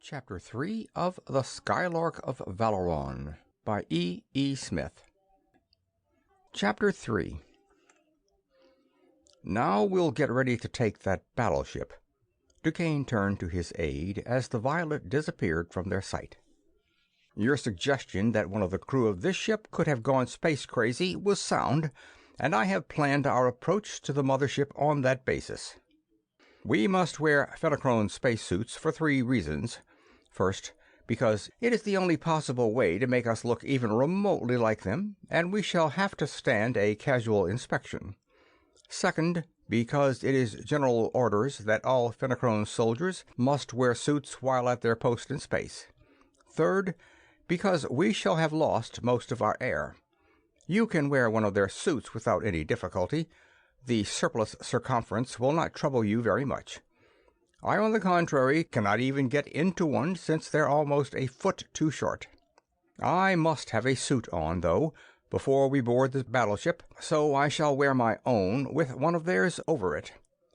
Chapter 3 of The Skylark of Valeron by E. E. Smith. Chapter 3. Now we'll get ready to take that battleship. DuQuesne turned to his aide as the Violet disappeared from their sight. Your suggestion that one of the crew of this ship could have gone space crazy was sound, and I have planned our approach to the mothership on that basis. We must wear Fenachrone spacesuits for 3 reasons. First, because it is the only possible way to make us look even remotely like them, and we shall have to stand a casual inspection. Second, because it is general orders that all Fenachrone soldiers must wear suits while at their post in space. Third, because we shall have lost most of our air. You can wear one of their suits without any difficulty. The surplus circumference will not trouble you very much. I, on the contrary, cannot even get into one, since they're almost a foot too short. I must have a suit on, though, before we board the battleship, so I shall wear my own with one of theirs over it,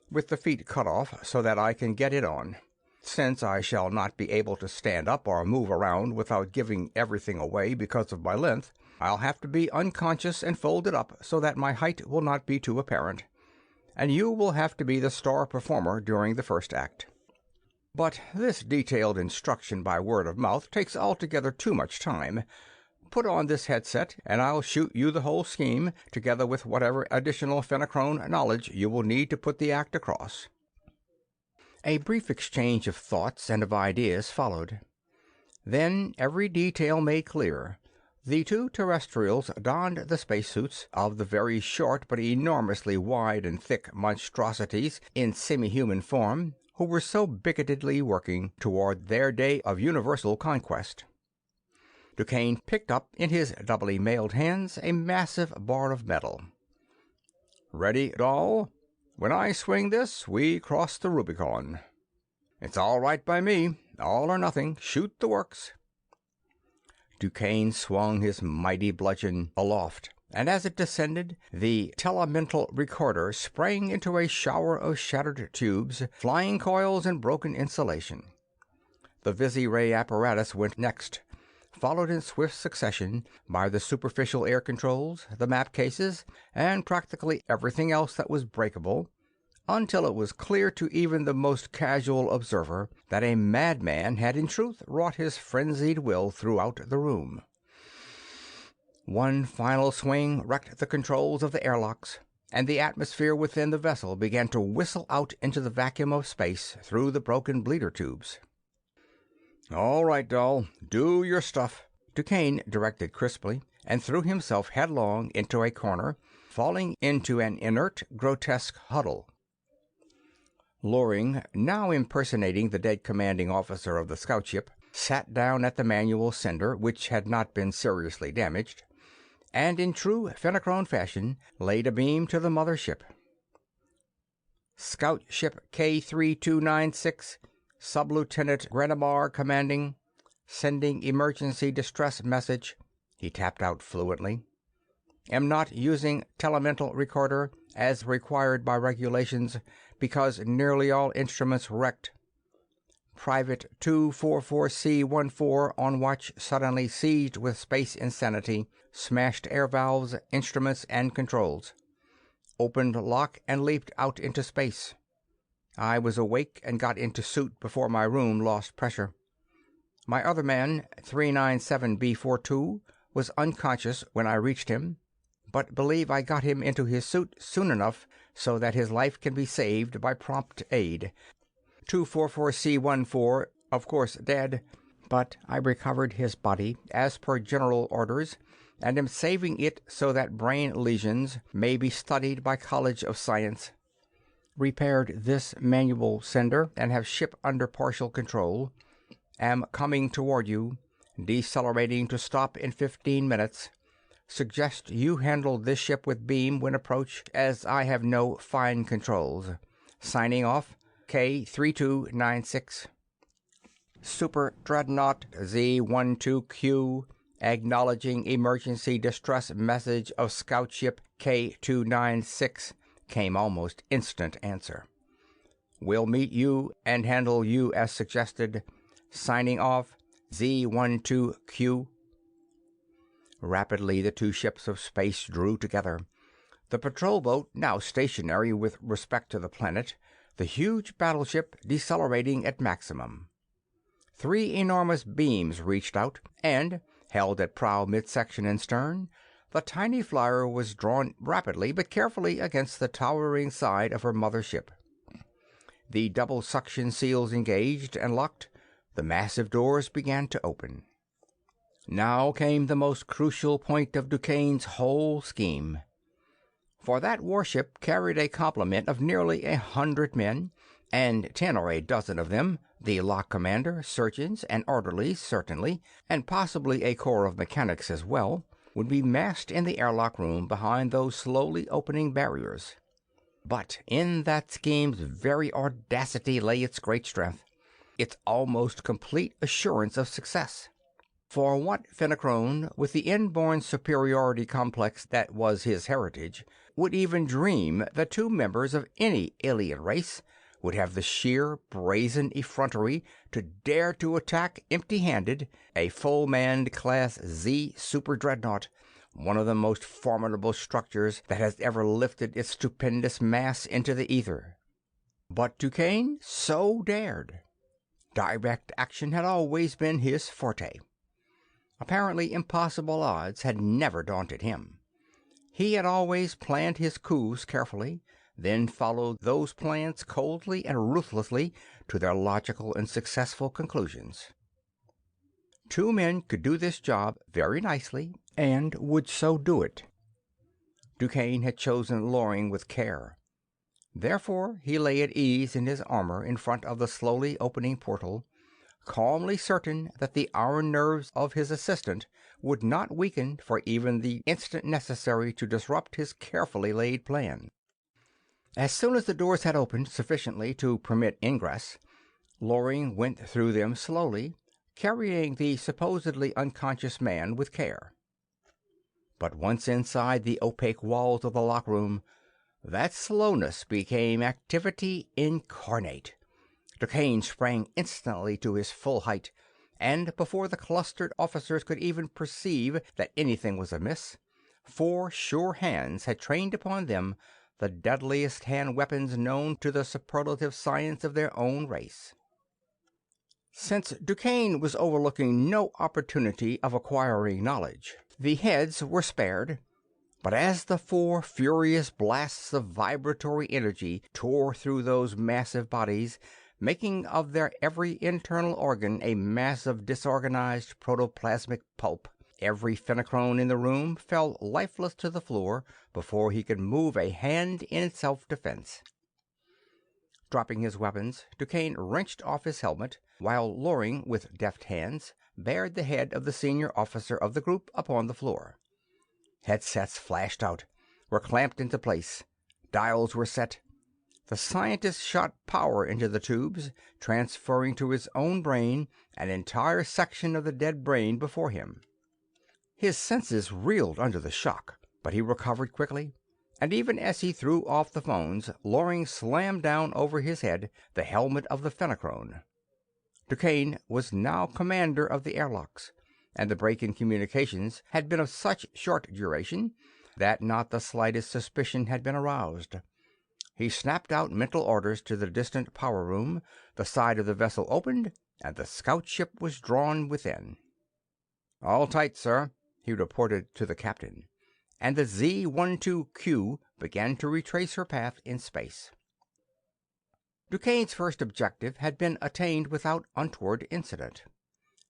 with the feet cut off so that I can get it on. Since I shall not be able to stand up or move around without giving everything away because of my length, I'll have to be unconscious and folded up so that my height will not be too apparent. And you will have to be the star performer during the first act. But this detailed instruction by word of mouth takes altogether too much time. Put on this headset, and I'll shoot you the whole scheme, together with whatever additional Fenachrone knowledge you will need to put the act across. A brief exchange of thoughts and of ideas followed. Then, every detail made clear, the 2 terrestrials donned the spacesuits of the very short but enormously wide and thick monstrosities in semi-human form who were so bigotedly working toward their day of universal conquest. DuQuesne picked up in his doubly mailed hands a massive bar of metal. "Ready, doll? When I swing this, we cross the Rubicon." "It's all right by me. All or nothing. Shoot the works." DuQuesne swung his mighty bludgeon aloft, and as it descended, the telemental recorder sprang into a shower of shattered tubes, flying coils, and broken insulation. The Visi-ray apparatus went next, followed in swift succession by the superficial air controls, the map cases, and practically everything else that was breakable, until it was clear to even the most casual observer that a madman had in truth wrought his frenzied will throughout the room. One final swing wrecked the controls of the airlocks, and the atmosphere within the vessel began to whistle out into the vacuum of space through the broken bleeder tubes. "All right, doll, do your stuff," DuQuesne directed crisply, and threw himself headlong into a corner, falling into an inert, grotesque huddle. Loring, now impersonating the dead commanding officer of the scout ship, sat down at the manual sender, which had not been seriously damaged, and in true Fenachrone fashion laid a beam to the mother ship. "Scout ship K3296, Sub-Lieutenant Grenimar commanding, sending emergency distress message," he tapped out fluently. "Am not using telemental recorder as required by regulations because nearly all instruments wrecked. Private 244C14 on watch suddenly seized with space insanity, smashed air valves, instruments, and controls. Opened lock and leaped out into space. I was awake and got into suit before my room lost pressure. My other man, 397B42, was unconscious when I reached him, but believe I got him into his suit soon enough so that his life can be saved by prompt aid. 244C14, of course, dead, but I recovered his body as per general orders and am saving it so that brain lesions may be studied by College of Science. Repaired this manual sender and have ship under partial control. Am coming toward you, decelerating to stop in 15 minutes. Suggest you handle this ship with beam when approached, as I have no fine controls. Signing off, K3296. Super Dreadnought Z12Q, acknowledging emergency distress message of scout ship K296, came almost instant answer. Will meet you and handle you as suggested. Signing off, Z12Q. Rapidly, the two ships of space drew together. The patrol boat now stationary with respect to the planet, the huge battleship decelerating at maximum. Three enormous beams reached out, and, held at prow midsection and stern, the tiny flyer was drawn rapidly but carefully against the towering side of her mother ship. The double suction seals engaged and locked, the massive doors began to open. Now came the most crucial point of DuQuesne's whole scheme. For that warship carried a complement of nearly 100 men, and 10 or a dozen of them, the lock commander, surgeons, and orderlies certainly, and possibly a corps of mechanics as well, would be massed in the airlock room behind those slowly opening barriers. But in that scheme's very audacity lay its great strength, its almost complete assurance of success. For what Fenachrone, with the inborn superiority complex that was his heritage, would even dream that two members of any alien race would have the sheer, brazen effrontery to dare to attack empty-handed a full-manned Class Z super-dreadnought, one of the most formidable structures that has ever lifted its stupendous mass into the ether. But DuQuesne so dared. Direct action had always been his forte. Apparently impossible odds had never daunted him. He had always planned his coups carefully, then followed those plans coldly and ruthlessly to their logical and successful conclusions. Two men could do this job very nicely, and would so do it. DuQuesne had chosen Loring with care. Therefore he lay at ease in his armor in front of the slowly opening portal, calmly certain that the iron nerves of his assistant would not weaken for even the instant necessary to disrupt his carefully laid plan. As soon as the doors had opened sufficiently to permit ingress, Loring went through them slowly, carrying the supposedly unconscious man with care. But once inside the opaque walls of the lock room, that slowness became activity incarnate. DuQuesne sprang instantly to his full height, and before the clustered officers could even perceive that anything was amiss, 4 sure hands had trained upon them the deadliest hand weapons known to the superlative science of their own race. Since DuQuesne was overlooking no opportunity of acquiring knowledge, the heads were spared, but as the 4 furious blasts of vibratory energy tore through those massive bodies, making of their every internal organ a mass of disorganized protoplasmic pulp, every Fenachrone in the room fell lifeless to the floor before he could move a hand in self-defense. Dropping his weapons, DuQuesne wrenched off his helmet, while Loring, with deft hands, bared the head of the senior officer of the group upon the floor. Headsets flashed out, were clamped into place. Dials were set. The scientist shot power into the tubes, transferring to his own brain an entire section of the dead brain before him. His senses reeled under the shock, but he recovered quickly, and even as he threw off the phones, Loring slammed down over his head the helmet of the Fenachrone. DuQuesne was now commander of the airlocks, and the break in communications had been of such short duration that not the slightest suspicion had been aroused. He snapped out mental orders to the distant power room, the side of the vessel opened, and the scout ship was drawn within. "All tight, sir," he reported to the captain, and the Z-12Q began to retrace her path in space. DuQuesne's first objective had been attained without untoward incident.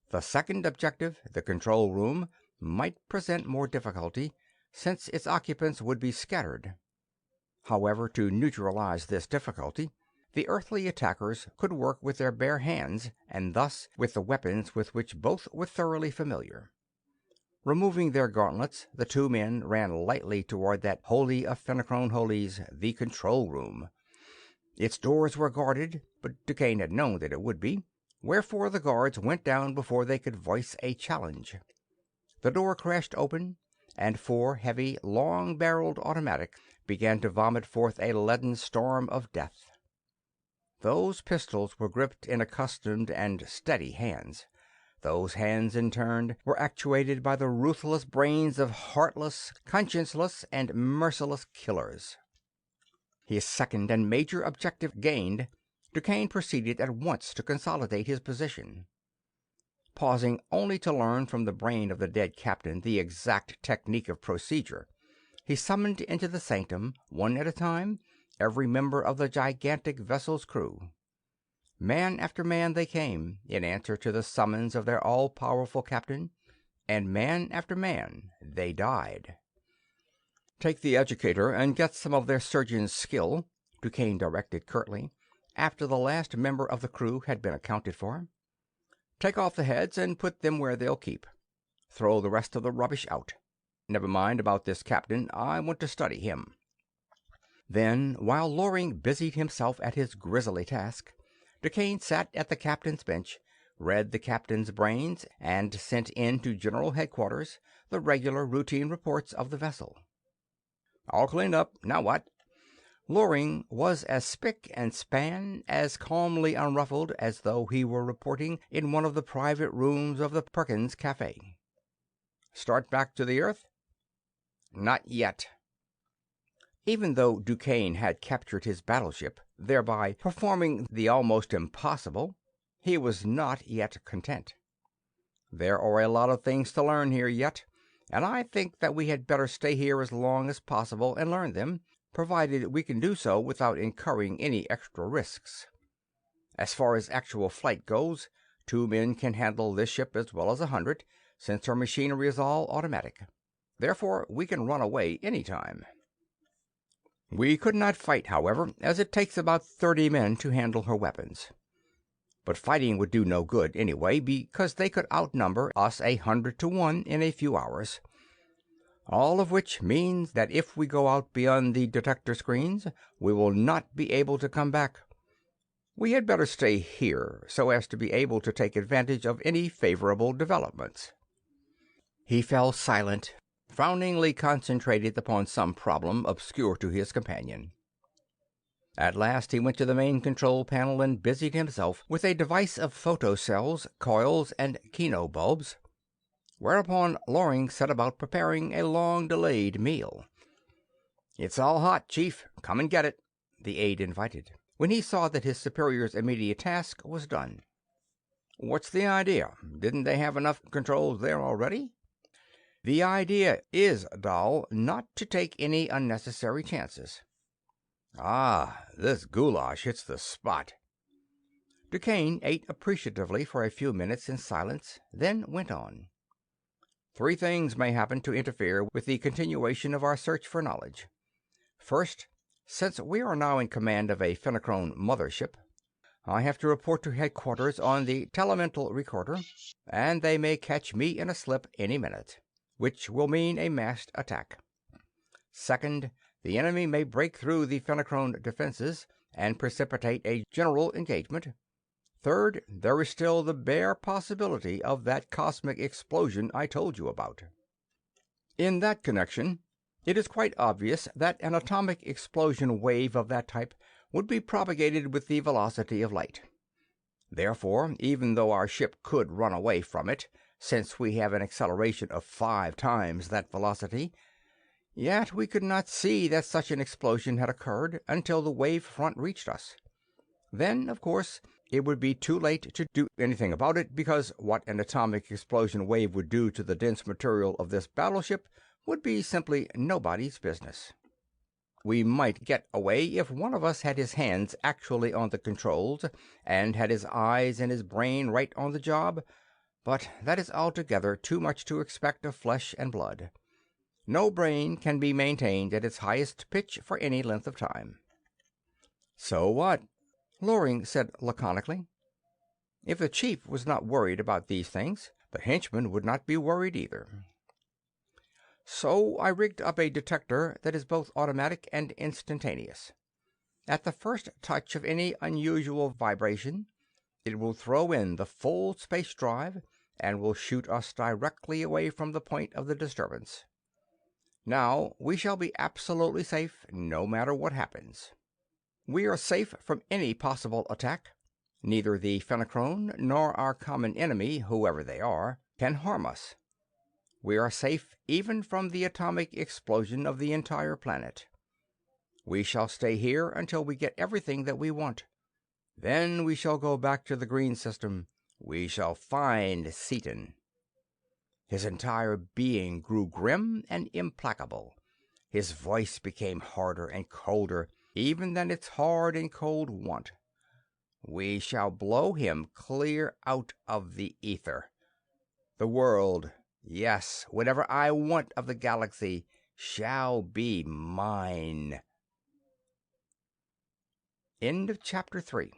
The second objective, the control room, might present more difficulty, since its occupants would be scattered. However, to neutralize this difficulty, the earthly attackers could work with their bare hands, and thus with the weapons with which both were thoroughly familiar. Removing their gauntlets, the two men ran lightly toward that holy of Fenachrone holies, the control room. Its doors were guarded, but DuQuesne had known that it would be, wherefore the guards went down before they could voice a challenge. The door crashed open, and 4 heavy, long-barreled automatics began to vomit forth a leaden storm of death. Those pistols were gripped in accustomed and steady hands. Those hands, in turn, were actuated by the ruthless brains of heartless, conscienceless, and merciless killers. His second and major objective gained, DuQuesne proceeded at once to consolidate his position. Pausing only to learn from the brain of the dead captain the exact technique of procedure, he summoned into the sanctum, one at a time, every member of the gigantic vessel's crew. Man after man they came, in answer to the summons of their all-powerful captain, and man after man they died. "Take the educator and get some of their surgeon's skill," DuQuesne directed curtly, after the last member of the crew had been accounted for. "Take off the heads and put them where they'll keep. Throw the rest of the rubbish out. Never mind about this captain. I want to study him." Then, while Loring busied himself at his grisly task, DuQuesne sat at the captain's bench, read the captain's brains, and sent in to General Headquarters the regular routine reports of the vessel. "All cleaned up. Now what?" Loring was as spick and span, as calmly unruffled as though he were reporting in one of the private rooms of the Perkins Cafe. "Start back to the Earth?" "Not yet." Even though DuQuesne had captured his battleship, thereby performing the almost impossible, he was not yet content. "There are a lot of things to learn here yet, and I think that we had better stay here as long as possible and learn them, provided we can do so without incurring any extra risks. As far as actual flight goes, 2 men can handle this ship as well as 100, since her machinery is all automatic. Therefore, we can run away any time. We could not fight, however, as it takes about 30 men to handle her weapons. But fighting would do no good anyway, because they could outnumber us 100 to 1 in a few hours. All of which means that if we go out beyond the detector screens, we will not be able to come back. We had better stay here, so as to be able to take advantage of any favorable developments." He fell silent, frowningly concentrated upon some problem obscure to his companion. At last he went to the main control panel and busied himself with a device of photocells, coils, and kino bulbs, whereupon Loring set about preparing a long-delayed meal. "It's all hot, Chief. Come and get it," the aide invited, when he saw that his superior's immediate task was done. "What's the idea? Didn't they have enough controls there already?" "The idea is, Doll, not to take any unnecessary chances." "Ah, this goulash hits the spot." DuQuesne ate appreciatively for a few minutes in silence, then went on. "3 things may happen to interfere with the continuation of our search for knowledge. First, since we are now in command of a Fenachrone mothership, I have to report to headquarters on the telemental recorder, and they may catch me in a slip any minute, which will mean a massed attack. Second, the enemy may break through the Fenachrone defenses and precipitate a general engagement. Third, there is still the bare possibility of that cosmic explosion I told you about. In that connection, it is quite obvious that an atomic explosion wave of that type would be propagated with the velocity of light. Therefore, even though our ship could run away from it, since we have an acceleration of 5 times that velocity, yet we could not see that such an explosion had occurred until the wave front reached us. Then, of course, it would be too late to do anything about it, because what an atomic explosion wave would do to the dense material of this battleship would be simply nobody's business. We might get away if one of us had his hands actually on the controls and had his eyes and his brain right on the job, but that is altogether too much to expect of flesh and blood. No brain can be maintained at its highest pitch for any length of time." "So what?" Loring said laconically. If the chief was not worried about these things, the henchman would not be worried either. "So I rigged up a detector that is both automatic and instantaneous. At the first touch of any unusual vibration, it will throw in the full space drive and will shoot us directly away from the point of the disturbance. Now we shall be absolutely safe, no matter what happens." We are safe from any possible attack. Neither the Fenachrone nor our common enemy, whoever they are, can harm us. We are safe even from the atomic explosion of the entire planet. We shall stay here until we get everything that we want. Then we shall go back to the green system. We shall find Seaton." His entire being grew grim and implacable. His voice became harder and colder even than its hard and cold wont. "We shall blow him clear out of the ether. The world, yes, whatever I want of the galaxy, shall be mine." End of chapter 3.